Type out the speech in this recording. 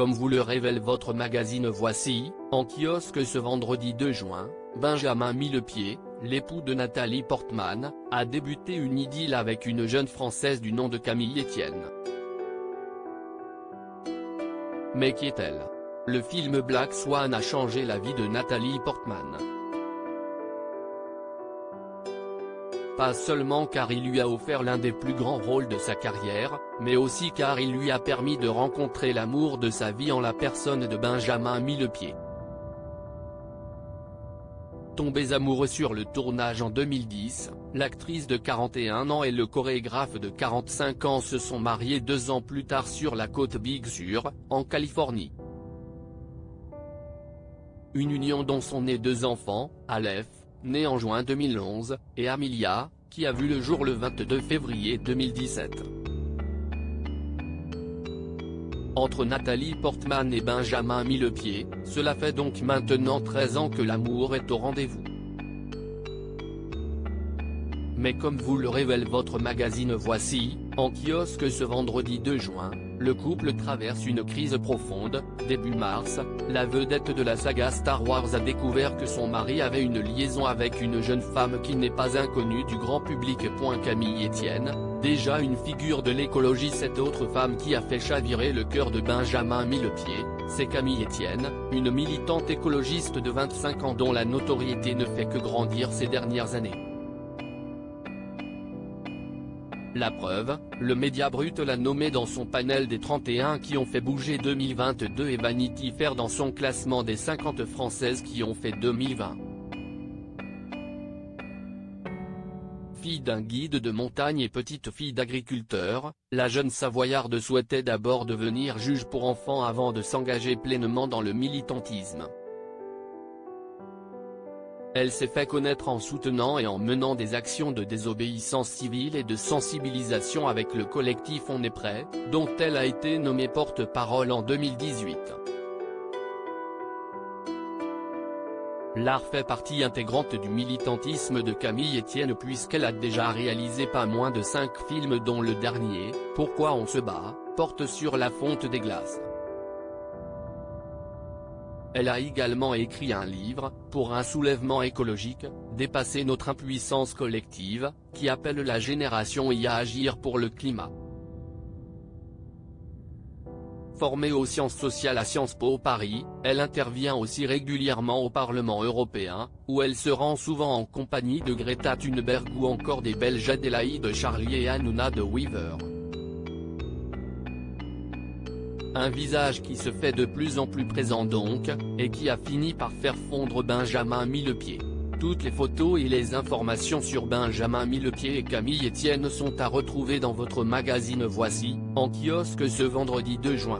Comme vous le révèle votre magazine Voici, en kiosque ce vendredi 2 juin, Benjamin Millepied, l'époux de Nathalie Portman, a débuté une idylle avec une jeune Française du nom de Camille Etienne. Mais qui est-elle? Le film Black Swan a changé la vie de Nathalie Portman. Pas seulement car il lui a offert l'un des plus grands rôles de sa carrière, mais aussi car il lui a permis de rencontrer l'amour de sa vie en la personne de Benjamin Millepied. Tombés amoureux sur le tournage en 2010, l'actrice de 41 ans et le chorégraphe de 45 ans se sont mariés 2 ans plus tard sur la côte Big Sur, en Californie. Une union dont sont nés 2 enfants, Aleph, né en juin 2011, et Amelia, qui a vu le jour le 22 février 2017. Entre Nathalie Portman et Benjamin Millepied, cela fait donc maintenant 13 ans que l'amour est au rendez-vous. Mais comme vous le révèle votre magazine Voici, en kiosque ce vendredi 2 juin, le couple traverse une crise profonde. Début mars, la vedette de la saga Star Wars a découvert que son mari avait une liaison avec une jeune femme qui n'est pas inconnue du grand public. Camille Etienne, déjà une figure de l'écologie. Cette autre femme qui a fait chavirer le cœur de Benjamin Millepied, c'est Camille Etienne, une militante écologiste de 25 ans dont la notoriété ne fait que grandir ces dernières années. La preuve, le Média Brut l'a nommée dans son panel des 31 qui ont fait bouger 2022 et Vanity Fair dans son classement des 50 Françaises qui ont fait 2020. Fille d'un guide de montagne et petite fille d'agriculteur, la jeune Savoyarde souhaitait d'abord devenir juge pour enfants avant de s'engager pleinement dans le militantisme. Elle s'est fait connaître en soutenant et en menant des actions de désobéissance civile et de sensibilisation avec le collectif On est prêt, dont elle a été nommée porte-parole en 2018. L'art fait partie intégrante du militantisme de Camille Etienne puisqu'elle a déjà réalisé pas moins de 5 films dont le dernier, Pourquoi on se bat, porte sur la fonte des glaces. Elle a également écrit un livre, Pour un soulèvement écologique, Dépasser notre impuissance collective, qui appelle la génération Y à agir pour le climat. Formée aux sciences sociales à Sciences Po Paris, elle intervient aussi régulièrement au Parlement européen, où elle se rend souvent en compagnie de Greta Thunberg ou encore des Belges Adélaïde Charlier et Hanouna de Weaver. Un visage qui se fait de plus en plus présent donc, et qui a fini par faire fondre Benjamin Millepied. Toutes les photos et les informations sur Benjamin Millepied et Camille Etienne sont à retrouver dans votre magazine Voici, en kiosque ce vendredi 2 juin.